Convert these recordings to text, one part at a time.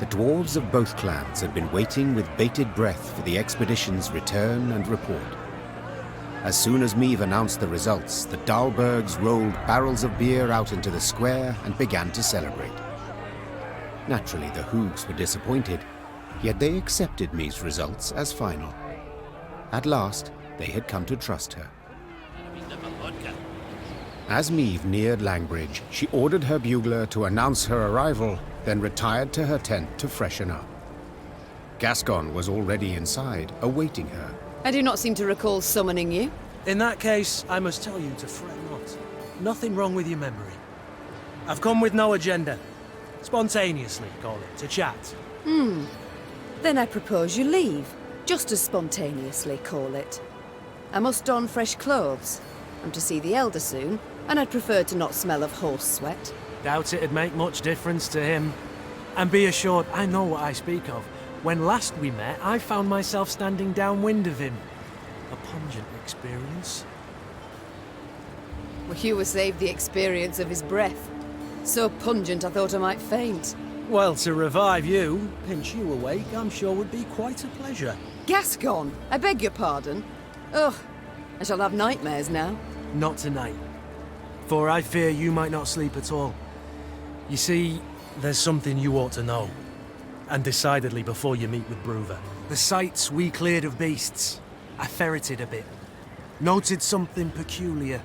The dwarves of both clans had been waiting with bated breath for the expedition's return and report. As soon as Meve announced the results, the Dahlbergs rolled barrels of beer out into the square and began to celebrate. Naturally, the Hoogs were disappointed, yet they accepted Meve's results as final. At last, they had come to trust her. As Meve neared Langbridge, she ordered her bugler to announce her arrival, then retired to her tent to freshen up. Gascon was already inside, awaiting her. I do not seem to recall summoning you. In that case, I must tell you to fret not. Nothing wrong with your memory. I've come with no agenda. Spontaneously, call it, to chat. Then I propose you leave. Just as spontaneously, call it. I must don fresh clothes. I'm to see the Elder soon, and I'd prefer to not smell of horse sweat. Doubt it'd make much difference to him. And be assured, I know what I speak of. When last we met, I found myself standing downwind of him. A pungent experience. Well, you were saved the experience of his breath. So pungent I thought I might faint. Well, to revive you, pinch you awake, I'm sure would be quite a pleasure. Gascon, I beg your pardon. Ugh, I shall have nightmares now. Not tonight. For I fear you might not sleep at all. You see, there's something you ought to know. And decidedly before you meet with Bruver. The sites we cleared of beasts. I ferreted a bit. Noted something peculiar.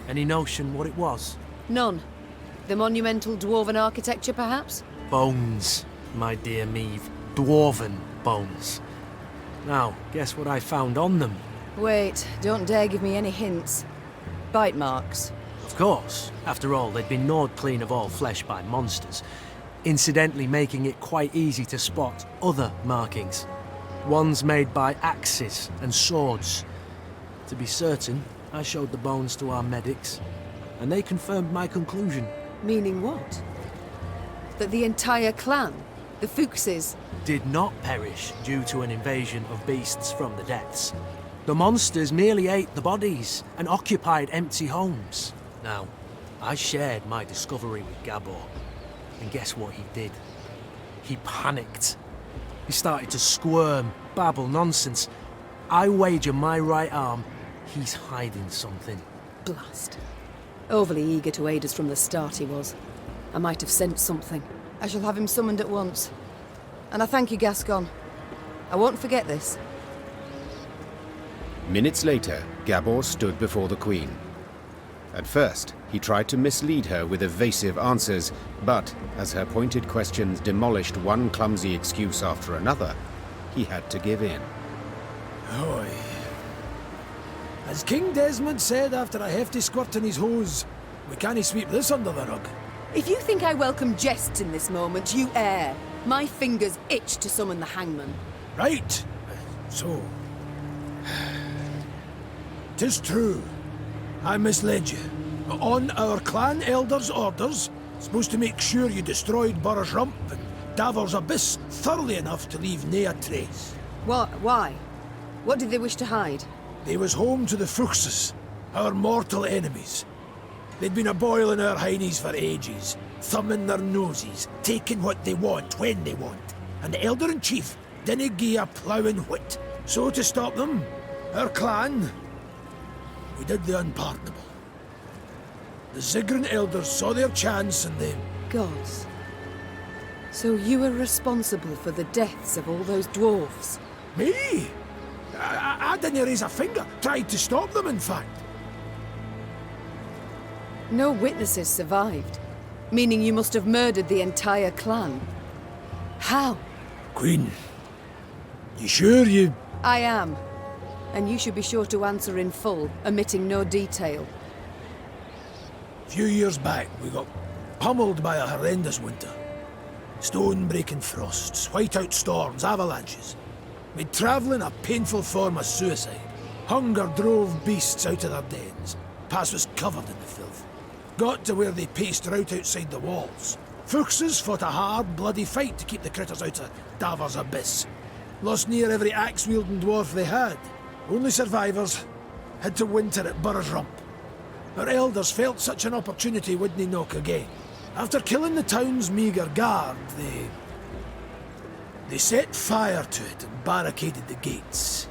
Any notion what it was? None. The monumental dwarven architecture, perhaps? Bones, my dear Meve. Dwarven bones. Now, guess what I found on them? Wait, don't dare give me any hints. Bite marks. Of course. After all, they'd been gnawed clean of all flesh by monsters. Incidentally making it quite easy to spot other markings. Ones made by axes and swords. To be certain, I showed the bones to our medics, and they confirmed my conclusion. Meaning what? That the entire clan, the Fuchses, did not perish due to an invasion of beasts from the depths. The monsters merely ate the bodies and occupied empty homes. Now, I shared my discovery with Gabor, and guess what he did? He panicked. He started to squirm, babble nonsense. I wager my right arm, he's hiding something. Blast. Overly eager to aid us from the start he was. I might have sent something. I shall have him summoned at once. And I thank you, Gascon. I won't forget this. Minutes later, Gabor stood before the Queen. At first, he tried to mislead her with evasive answers, but as her pointed questions demolished one clumsy excuse after another, he had to give in. Oi. As King Desmond said after a hefty squirt in his hose, we can't sweep this under the rug. If you think I welcome jests in this moment, you err. My fingers itch to summon the hangman. Right. So... 'tis true. I misled you. On our clan elder's orders, supposed to make sure you destroyed Burr's Rump and Davor's Abyss thoroughly enough to leave nae a trace. What? Why? What did they wish to hide? They was home to the Fuchses, our mortal enemies. They'd been a-boiling our heinies for ages, thumbing their noses, taking what they want when they want. And the Elder-in-Chief didn't gie a ploughing whit. So to stop them, our clan, we did the unpardonable. The Ziggurin elders saw their chance and they... Gods. So you were responsible for the deaths of all those dwarves? Me? I didn't raise a finger. Tried to stop them, in fact. No witnesses survived, meaning you must have murdered the entire clan. How? Queen, you sure you... I am. And you should be sure to answer in full, omitting no detail. A few years back, we got pummeled by a horrendous winter. Stone-breaking frosts, whiteout storms, avalanches. Made travelling a painful form of suicide. Hunger drove beasts out of their dens. Pass was covered in the filth. Got to where they paced right outside the walls. Fuchses fought a hard, bloody fight to keep the critters out of Davor's Abyss. Lost near every axe-wielding dwarf they had. Only survivors had to winter at Burr's Rump. Our elders felt such an opportunity wouldn't knock again. After killing the town's meagre guard, they They set fire to it and barricaded the gates.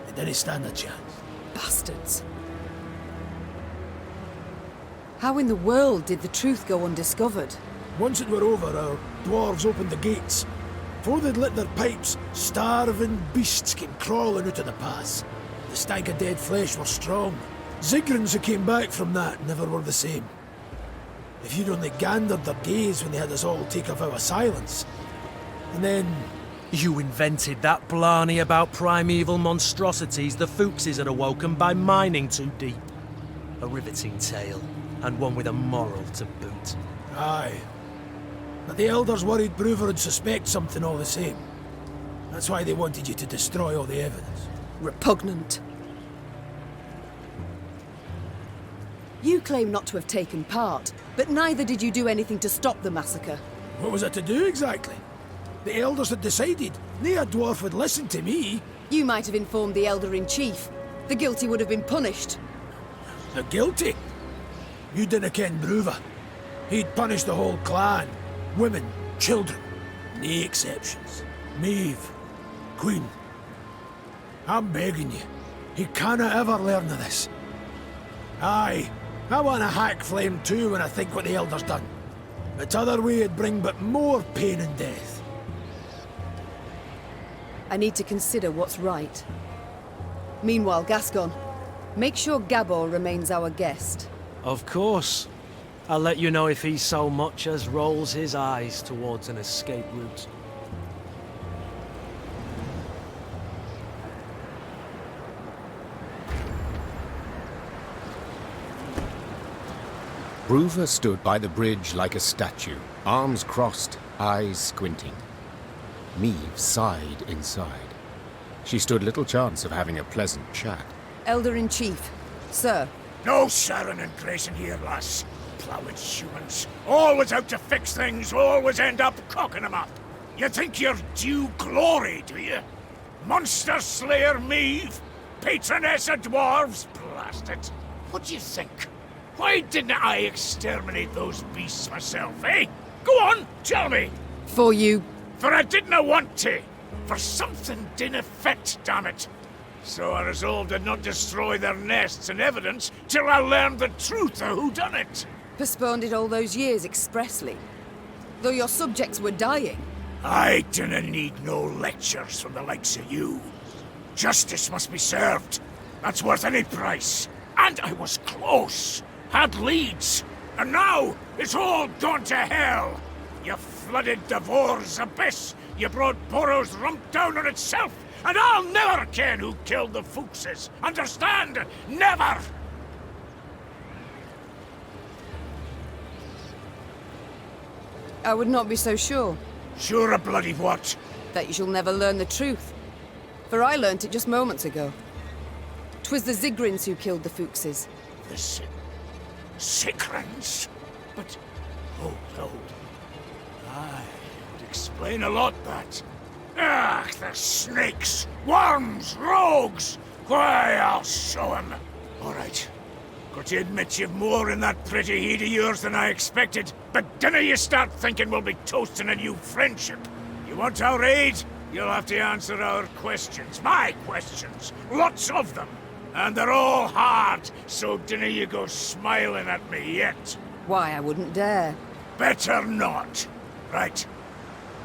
They didn't stand a chance. Bastards. How in the world did the truth go undiscovered? Once it were over, our dwarves opened the gates. Before they'd lit their pipes, starving beasts came crawling out of the pass. The stank of dead flesh were strong. Zigrins who came back from that never were the same. If you'd only gandered their gaze when they had us all take a vow of silence. And then... You invented that blarney about primeval monstrosities the Fuchses had awoken by mining too deep. A riveting tale, and one with a moral to boot. Aye. But the elders worried Bruver would suspect something all the same. That's why they wanted you to destroy all the evidence. Repugnant. You claim not to have taken part, but neither did you do anything to stop the massacre. What was it to do exactly? The elders had decided. No dwarf would listen to me. You might have informed the Elder-in-Chief. The guilty would have been punished. The guilty? You didn't ken Bruver. He'd punish the whole clan. Women, children, no exceptions. Maeve, Queen. I'm begging you. He canna ever learn of this. Aye, I want a hack flame too when I think what the Elder's done. The t'other way would bring but more pain and death. I need to consider what's right. Meanwhile, Gascon, make sure Gabor remains our guest. Of course. I'll let you know if he so much as rolls his eyes towards an escape route. Bruver stood by the bridge like a statue, arms crossed, eyes squinting. Meve sighed inside. She stood little chance of having a pleasant chat. Elder-in-Chief, sir. No Sharon and Grayson here, lass. Plowed humans. Always out to fix things, always end up cocking them up. You think you're due glory, do you? Monster Slayer Meve? Patroness of dwarves? Blast it. What do you think? Why didn't I exterminate those beasts myself, eh? Go on, tell me. For you... For I didn't want to. For something didn't fit, damn it. So I resolved to not destroy their nests and evidence till I learned the truth of who done it. postponed it all those years expressly. Though your subjects were dying. I dinna need no lectures from the likes of you. Justice must be served. That's worth any price. And I was close. Had leads. And now it's all gone to hell. You flooded Devor's abyss. You brought Burrow's rump down on itself. And I'll never ken who killed the Fuchses. Understand? Never! I would not be so sure. Sure of bloody what? That you shall never learn the truth. For I learnt it just moments ago. 'Twas the Zigrins who killed the Fuchses. The Sigrins? But... hold. Aye, would explain a lot, that. Ah, the snakes! Worms! Rogues! Why, I'll show 'em. All right. Got to admit you've more in that pretty heat of yours than I expected, but dinna you start thinking we'll be toasting a new friendship. You want our aid? You'll have to answer our questions. My questions. Lots of them. And they're all hard, so dinna you go smiling at me yet. Why, I wouldn't dare. Better not. Right.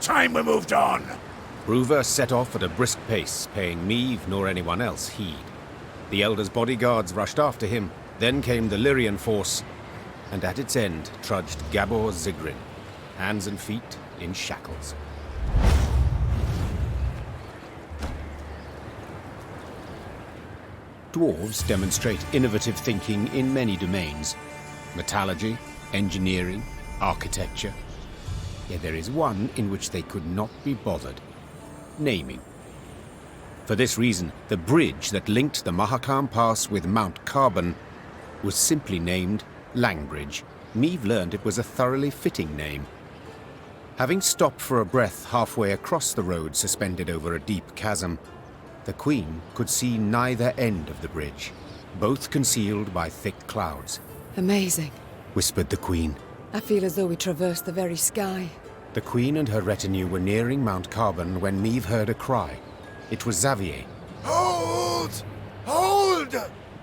Time we moved on. Bruver set off at a brisk pace, paying Meve nor anyone else heed. The Elder's bodyguards rushed after him, then came the Lyrian force, and at its end trudged Gabor Zigrin, hands and feet in shackles. Dwarves demonstrate innovative thinking in many domains: metallurgy, engineering, architecture. Yet there is one in which they could not be bothered: naming. For this reason, the bridge that linked the Mahakam Pass with Mount Carbon was simply named Langbridge. Meve learned it was a thoroughly fitting name. Having stopped for a breath halfway across the road suspended over a deep chasm, the Queen could see neither end of the bridge, both concealed by thick clouds. Amazing. Whispered the Queen. I feel as though we traversed the very sky. The Queen and her retinue were nearing Mount Carbon when Meve heard a cry. It was Xavier. Hold! Hold!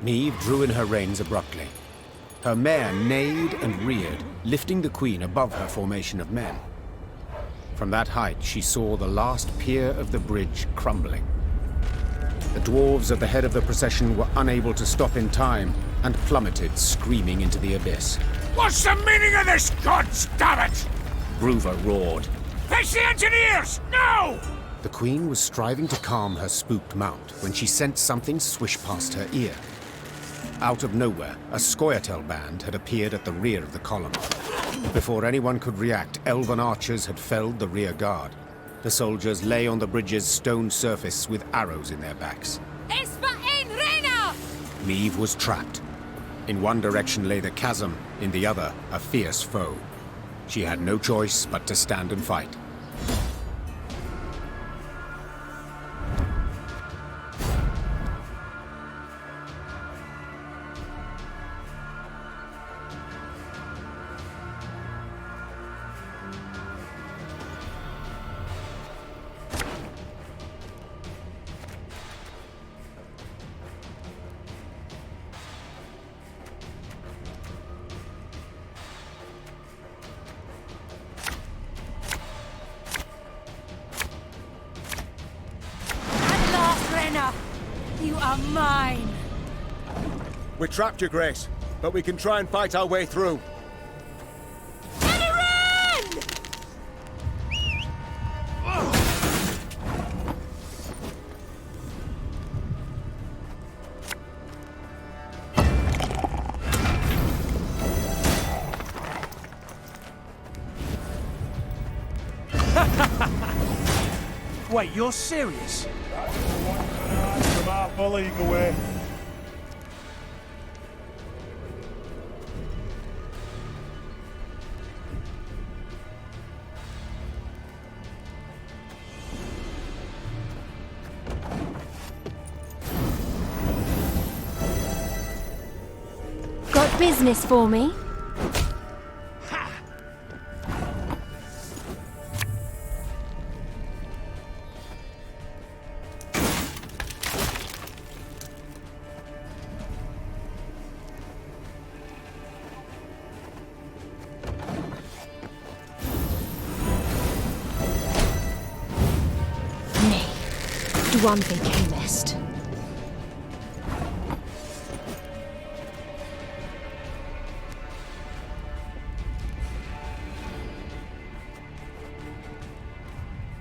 Meve drew in her reins abruptly. Her mare neighed and reared, lifting the Queen above her formation of men. From that height, she saw the last pier of the bridge crumbling. The dwarves at the head of the procession were unable to stop in time and plummeted, screaming into the abyss. What's the meaning of this, gods damn it? Gruver roared. Fetch the engineers! Now! The Queen was striving to calm her spooked mount when she sensed something swish past her ear. Out of nowhere, a Scoia'tael band had appeared at the rear of the column. Before anyone could react, elven archers had felled the rear guard. The soldiers lay on the bridge's stone surface with arrows in their backs. Meve was trapped. In one direction lay the chasm, in the other, a fierce foe. She had no choice but to stand and fight. You are mine! We're trapped, Your Grace, but we can try and fight our way through. Wait, you're serious? From half a league away. Got business for me? One thing he missed.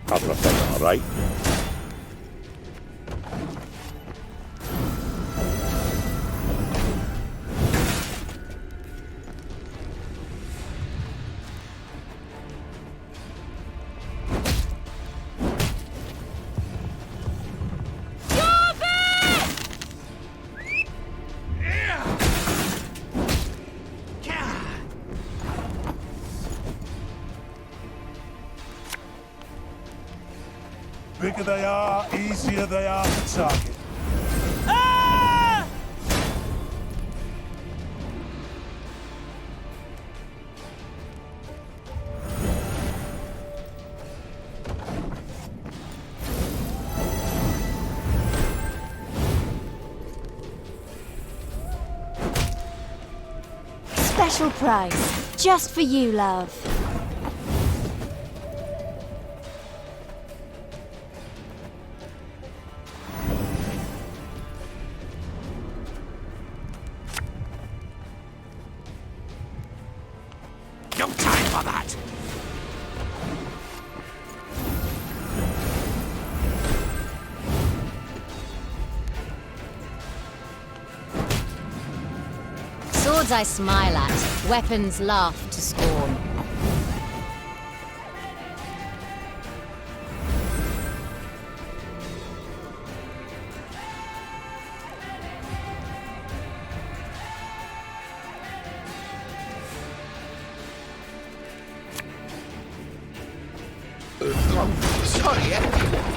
Couple of things, all right? Bigger they are, easier they are to target. Ah! Special price, just for you, love. No time for that! Swords I smile at, weapons laugh to scorn. Sorry,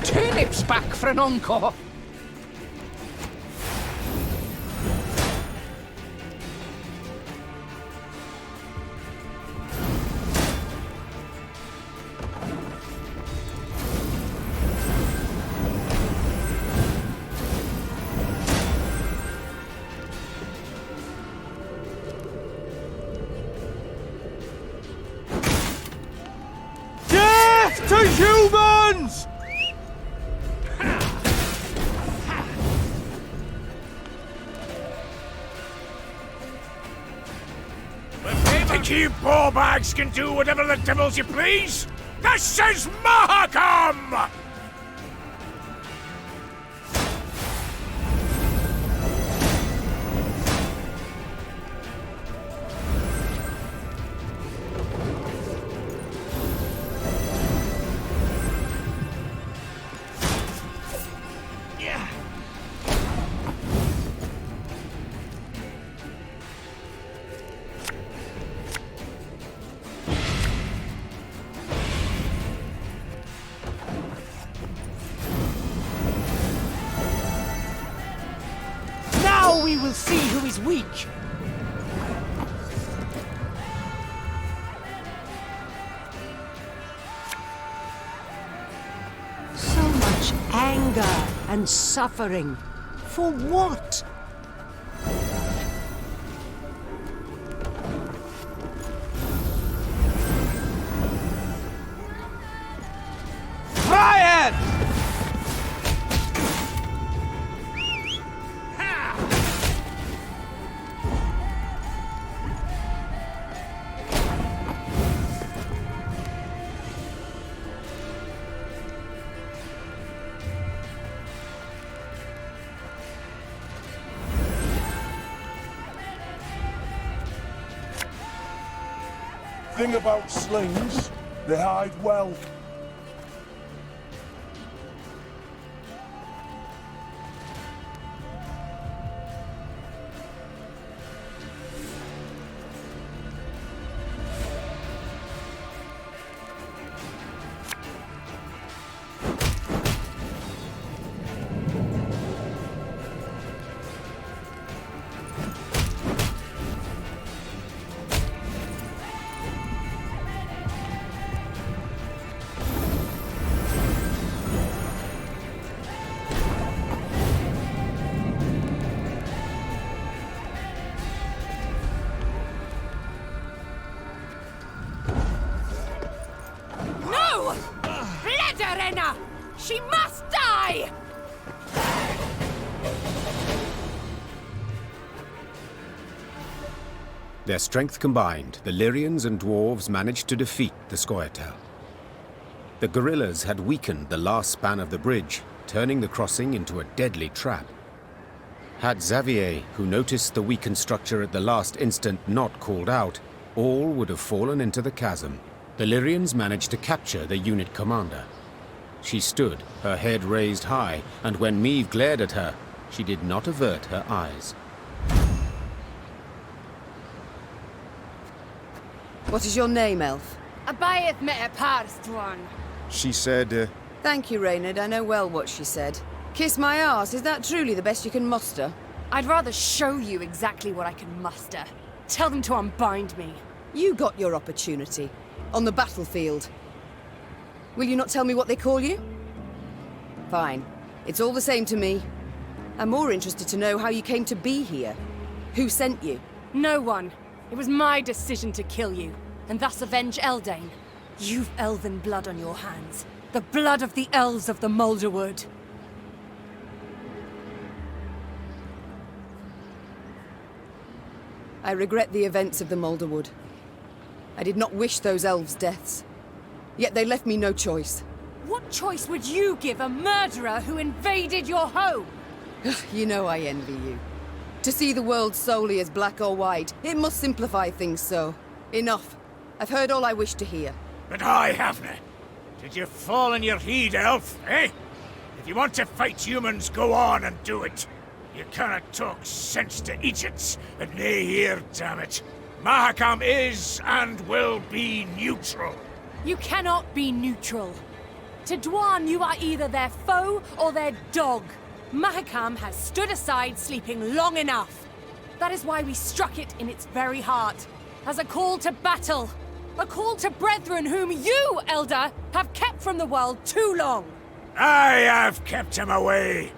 turnips back for an encore. to humans! Think you ballbags can do whatever the devils you please? This is Mahakam! Now we will see who is weak. So much anger and suffering. For what? Ryan! Thing about slings, they hide well. No! Blederenna! She must die! Their strength combined, the Lyrians and dwarves managed to defeat the Scoia'tael. The guerrillas had weakened the last span of the bridge, turning the crossing into a deadly trap. Had Xavier, who noticed the weakened structure at the last instant, not called out, all would have fallen into the chasm. The Lyrians managed to capture the unit commander. She stood, her head raised high, and when Meve glared at her, she did not avert her eyes. What is your name, elf? Abayeth met a parstwan. She said, Thank you, Reynard. I know well what she said. Kiss my arse, is that truly the best you can muster? I'd rather show you exactly what I can muster. Tell them to unbind me. You got your opportunity. On the battlefield. Will you not tell me what they call you? Fine. It's all the same to me. I'm more interested to know how you came to be here. Who sent you? No one. It was my decision to kill you, and thus avenge Eldain. You've elven blood on your hands. The blood of the elves of the Moulderwood. I regret the events of the Moulderwood. I did not wish those elves' deaths. Yet they left me no choice. What choice would you give a murderer who invaded your home? You know I envy you. To see the world solely as black or white, it must simplify things so. Enough. I've heard all I wish to hear. But I haven't. Did you fall in your heed, elf, eh? If you want to fight humans, go on and do it. You cannot talk sense to idiots, and nay here, damn it. Mahakam is and will be neutral. You cannot be neutral. To Dwan, you are either their foe or their dog. Mahakam has stood aside sleeping long enough. That is why we struck it in its very heart. As a call to battle. A call to brethren whom you, Elder, have kept from the world too long. I have kept him away.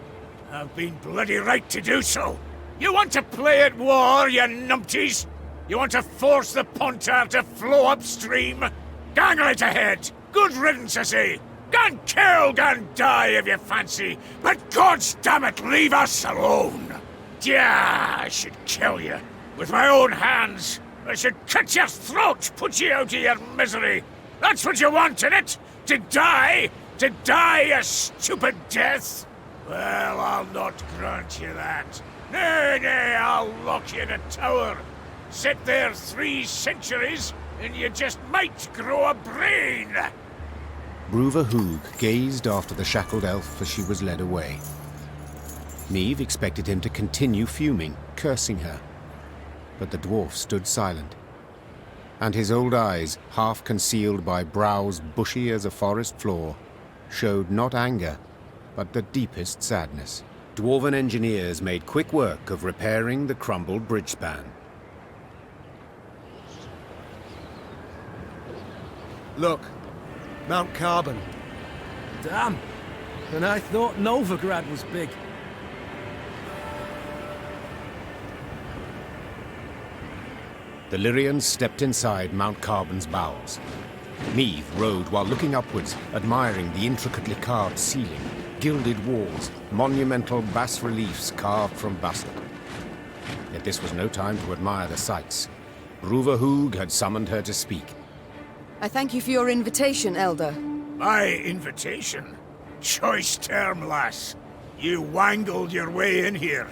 I've been bloody right to do so. You want to play at war, you numpties? You want to force the Pontar to flow upstream? Gang right ahead! Good riddance, I say. Gan kill, gan die if you fancy, but God's damn it, leave us alone. Yeah, I should kill you. With my own hands. I should cut your throat, put you out of your misery. That's what you want, innit? To die? To die a stupid death? Well, I'll not grant you that. Nay, nay, I'll lock you in a tower. Sit there 3 centuries, and you just might grow a brain. Bruva Hoog gazed after the shackled elf as she was led away. Meve expected him to continue fuming, cursing her. But the dwarf stood silent, and his old eyes, half concealed by brows bushy as a forest floor, showed not anger, but the deepest sadness. Dwarven engineers made quick work of repairing the crumbled bridge span. Look, Mount Carbon. Damn. And I thought Novigrad was big. The Lyrians stepped inside Mount Carbon's bowels. Meve rode while looking upwards, admiring the intricately carved ceiling, gilded walls, monumental bas-reliefs carved from basalt. Yet this was no time to admire the sights. Bruva Hoog had summoned her to speak. I thank you for your invitation, Elder. My invitation? Choice term, lass. You wangled your way in here.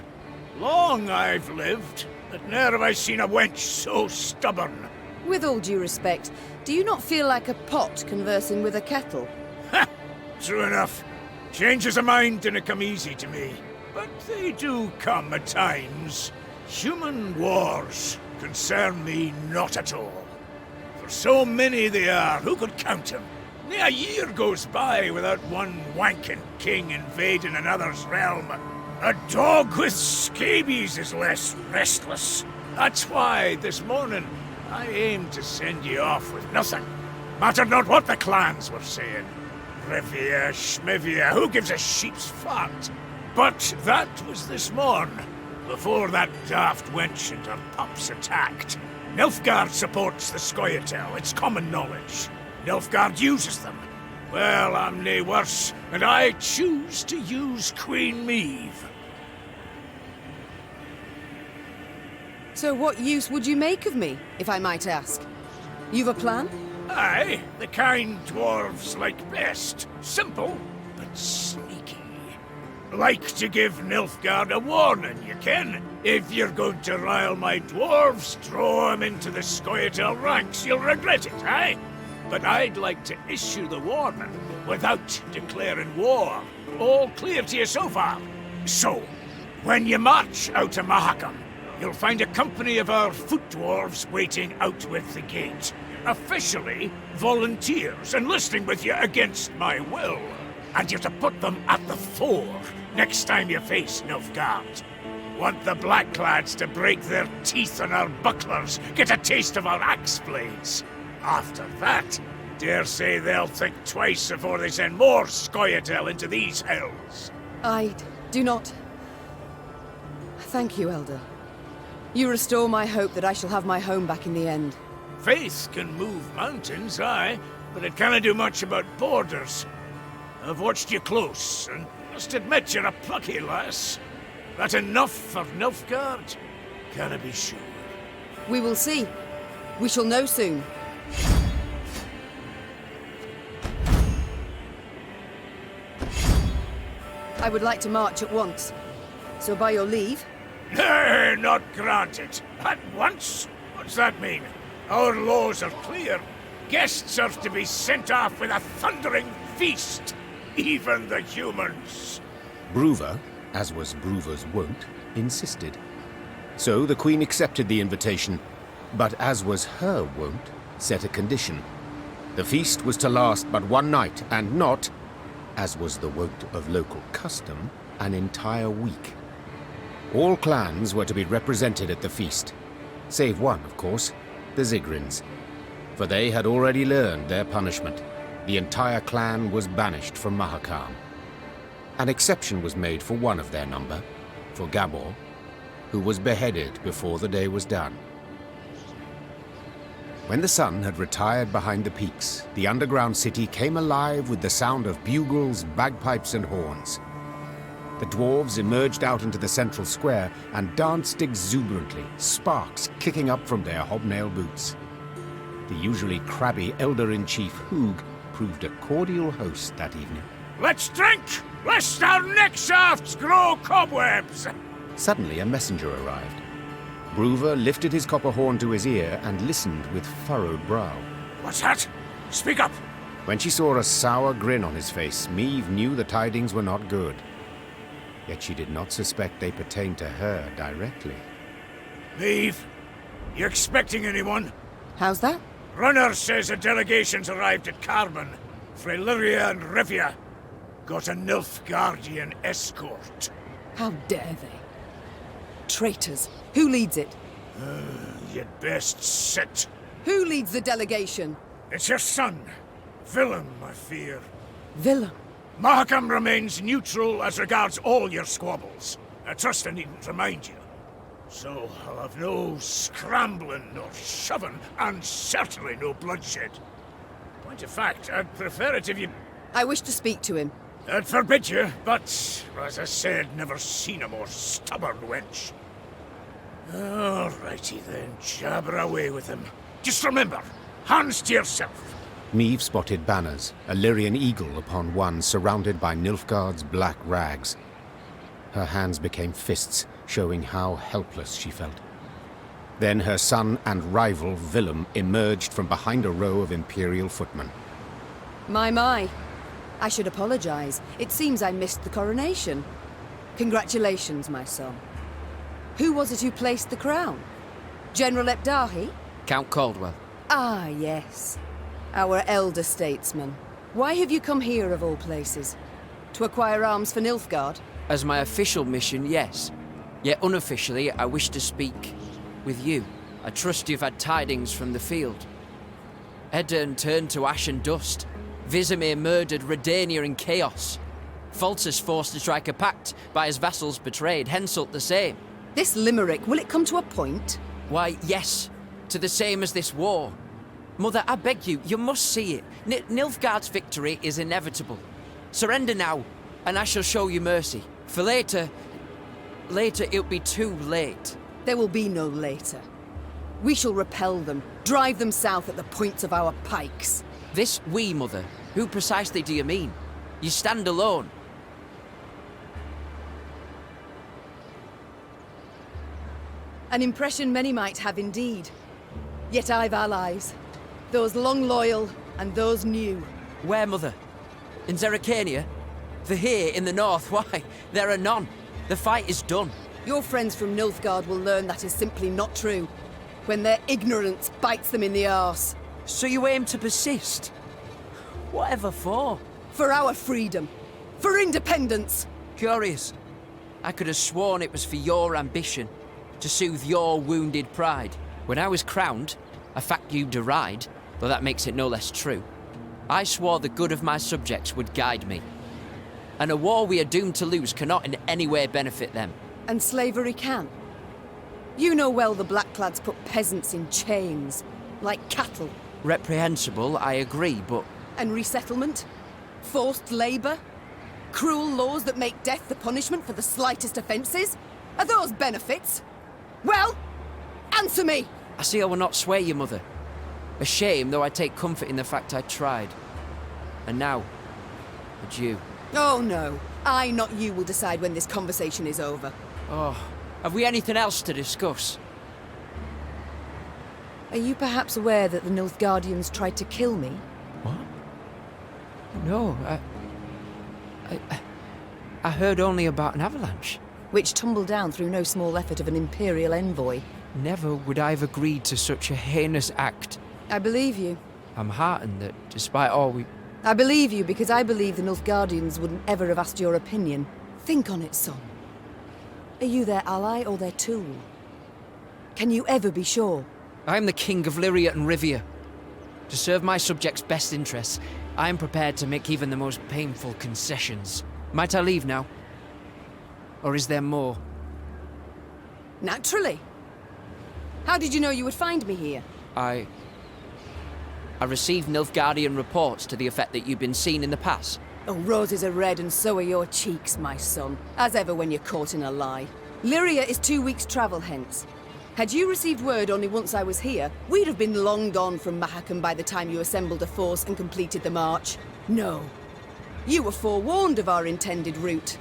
Long I've lived, but ne'er have I seen a wench so stubborn. With all due respect, do you not feel like a pot conversing with a kettle? Ha! True enough. Changes of mind didn't come easy to me. But they do come at times. Human wars concern me not at all. For so many they are, who could count them? Near a year goes by without one wanking king invading another's realm. A dog with scabies is less restless. That's why, this morning, I aimed to send you off with nothing. Mattered not what the clans were saying. Rivia, Schmivia, who gives a sheep's fart? But that was this morn, before that daft wench and her pups attacked. Nilfgaard supports the Scoia'tael, it's common knowledge. Nilfgaard uses them. Well, I'm nae worse, and I choose to use Queen Meve. So what use would you make of me, if I might ask? You've a plan? Aye, the kind dwarves like best. Simple, but sneaky. Like to give Nilfgaard a warning, you ken. If you're going to rile my dwarves, throw 'em into the Scoia'tael ranks, you'll regret it, aye? But I'd like to issue the warning without declaring war. All clear to you so far? So, when you march out of Mahakam, you'll find a company of our foot dwarves waiting out with the gate. Officially, volunteers enlisting with you against my will. And you're to put them at the fore next time you face Nilfgaard. Want the Blackclads to break their teeth on our bucklers, get a taste of our axe blades. After that, dare say they'll think twice before they send more Scoia'tael into these hells. I do not... Thank you, Elder. You restore my hope that I shall have my home back in the end. Faith can move mountains, aye, but it can't do much about borders. I've watched you close, and must admit you're a plucky lass. That enough for Nilfgaard? Can I be sure? We will see. We shall know soon. I would like to march at once. So by your leave... Nay, not granted. At once? What's that mean? Our laws are clear. Guests are to be sent off with a thundering feast. Even the humans. Bruva, as was Bruva's wont, insisted. So the Queen accepted the invitation, but as was her wont, set a condition. The feast was to last but one night, and not, as was the wont of local custom, an entire week. All clans were to be represented at the feast, save one, of course, the Zigrins, for they had already learned their punishment. The entire clan was banished from Mahakam. An exception was made for one of their number, for Gabor, who was beheaded before the day was done. When the sun had retired behind the peaks, the underground city came alive with the sound of bugles, bagpipes, and horns. The dwarves emerged out into the central square and danced exuberantly, sparks kicking up from their hobnail boots. The usually crabby Elder-in-Chief Hoog proved a cordial host that evening. Let's drink, lest our neck shafts grow cobwebs! Suddenly, a messenger arrived. Broover lifted his copper horn to his ear and listened with furrowed brow. What's that? Speak up! When she saw a sour grin on his face, Meve knew the tidings were not good. Yet she did not suspect they pertained to her directly. Meve, you expecting anyone? How's that? Runner says a delegation's arrived at Carbon. Freyliria and Rivia. Got a Nilfgaardian escort. How dare they? Traitors. Who leads it? You'd best sit. Who leads the delegation? It's your son. Willem, I fear. Willem. Mahakam remains neutral as regards all your squabbles. I trust I needn't remind you. So I'll have no scrambling or shoving, and certainly no bloodshed. Point of fact, I'd prefer it if you... I wish to speak to him. I'd forbid you, but, as I said, never seen a more stubborn wench. Alrighty then, jabber away with him. Just remember, hands to yourself. Meve spotted banners, a Lyrian eagle upon one surrounded by Nilfgaard's black rags. Her hands became fists, showing how helpless she felt. Then her son and rival, Willem, emerged from behind a row of Imperial footmen. My. I should apologize. It seems I missed the coronation. Congratulations, my son. Who was it who placed the crown? General Ebdahi? Count Caldwell. Ah, yes. Our elder statesman. Why have you come here, of all places? To acquire arms for Nilfgaard? As my official mission, yes. Yet unofficially, I wish to speak with you. I trust you've had tidings from the field. Edirn turned to ash and dust. Vizimir murdered Redania in chaos. Foltest forced to strike a pact by his vassals betrayed, Henselt the same. This limerick, will it come to a point? Why, yes. To the same as this war. Mother, I beg you, you must see it. Nilfgaard's victory is inevitable. Surrender now, and I shall show you mercy. For later it'll be too late. There will be no later. We shall repel them, drive them south at the points of our pikes. This we, Mother? Who precisely do you mean? You stand alone. An impression many might have indeed. Yet I've allies. Those long loyal, and those new. Where, Mother? In Zerrikania? For here, in the north, why, there are none. The fight is done. Your friends from Nilfgaard will learn that is simply not true. When their ignorance bites them in the arse. So you aim to persist? Whatever for? For our freedom. For independence. Curious. I could have sworn it was for your ambition. To soothe your wounded pride. When I was crowned, a fact you deride, though that makes it no less true, I swore the good of my subjects would guide me. And a war we are doomed to lose cannot in any way benefit them. And slavery can. You know well the Blackclads put peasants in chains, like cattle. Reprehensible, I agree, but... And resettlement? Forced labor? Cruel laws that make death the punishment for the slightest offenses? Are those benefits? Well, answer me! I see I will not sway you, Mother. A shame, though I take comfort in the fact I tried. And now, adieu. Oh no, I, not you, will decide when this conversation is over. Oh, have we anything else to discuss? Are you perhaps aware that the Nilfgaardians tried to kill me? What? No, I heard only about an avalanche. Which tumbled down through no small effort of an Imperial envoy. Never would I have agreed to such a heinous act. I believe you. I'm heartened that, despite all we... I believe you because I believe the Nilfgaardians wouldn't ever have asked your opinion. Think on it, son. Are you their ally or their tool? Can you ever be sure? I am the King of Lyria and Rivia. To serve my subjects' best interests, I am prepared to make even the most painful concessions. Might I leave now? Or is there more? Naturally. How did you know you would find me here? I I received Nilfgaardian reports to the effect that you've been seen in the pass. Oh, roses are red and so are your cheeks, my son. As ever when you're caught in a lie. Lyria is 2 weeks' travel hence. Had you received word only once I was here, we'd have been long gone from Mahakam by the time you assembled a force and completed the march. No. You were forewarned of our intended route.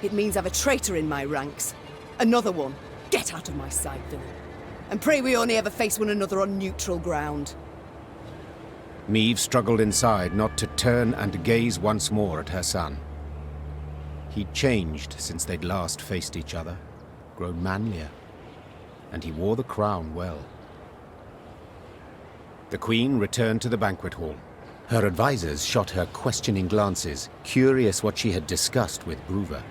It means I've a traitor in my ranks. Another one. Get out of my sight, villain. And pray we only ever face one another on neutral ground. Meve struggled inside not to turn and gaze once more at her son. He'd changed since they'd last faced each other, grown manlier, and he wore the crown well. The Queen returned to the banquet hall. Her advisors shot her questioning glances, curious what she had discussed with Bruver.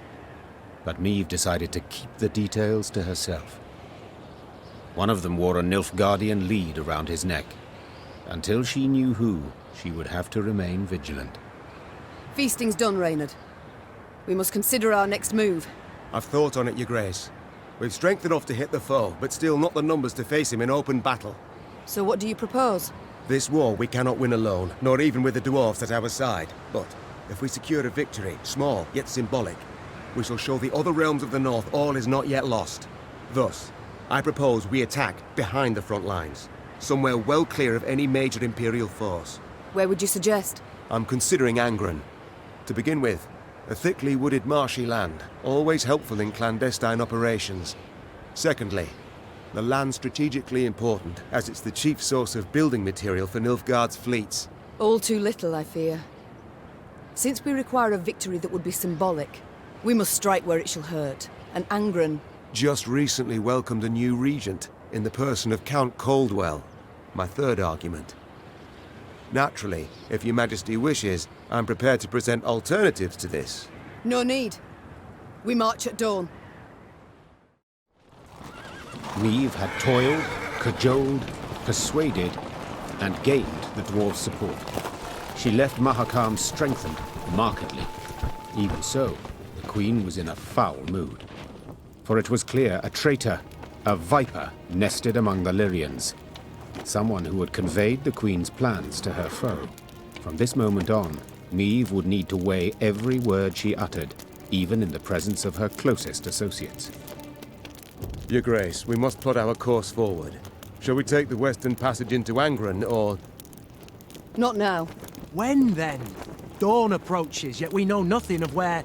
But Meve decided to keep the details to herself. One of them wore a Nilfgaardian lead around his neck. Until she knew who, she would have to remain vigilant. Feasting's done, Reynard. We must consider our next move. I've thought on it, Your Grace. We've strength enough to hit the foe, but still not the numbers to face him in open battle. So what do you propose? This war we cannot win alone, nor even with the dwarves at our side. But if we secure a victory, small yet symbolic, we shall show the other realms of the north all is not yet lost. Thus, I propose we attack behind the front lines, somewhere well clear of any major Imperial force. Where would you suggest? I'm considering Angren. To begin with, a thickly wooded marshy land, always helpful in clandestine operations. Secondly, the land's strategically important, as it's the chief source of building material for Nilfgaard's fleets. All too little, I fear. Since we require a victory that would be symbolic, we must strike where it shall hurt, and Angren... Just recently welcomed a new regent, in the person of Count Coldwell, my third argument. Naturally, if Your Majesty wishes, I'm prepared to present alternatives to this. No need. We march at dawn. Meve had toiled, cajoled, persuaded, and gained the dwarves' support. She left Mahakam strengthened, markedly. Even so, the Queen was in a foul mood. For it was clear a traitor, a viper, nested among the Lyrians. Someone who had conveyed the Queen's plans to her foe. From this moment on, Meve would need to weigh every word she uttered, even in the presence of her closest associates. Your Grace, we must plot our course forward. Shall we take the western passage into Angren, or... Not now. When then? Dawn approaches, yet we know nothing of where...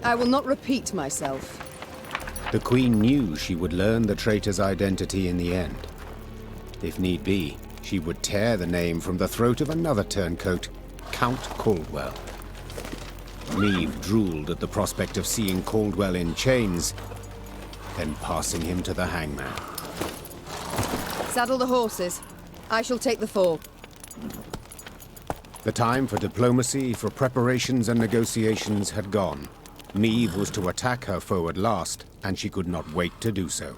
I will not repeat myself. The Queen knew she would learn the traitor's identity in the end. If need be, she would tear the name from the throat of another turncoat, Count Caldwell. Meve drooled at the prospect of seeing Caldwell in chains, then passing him to the hangman. Saddle the horses. I shall take the fore. The time for diplomacy, for preparations and negotiations had gone. Meve was to attack her foe at last, and she could not wait to do so.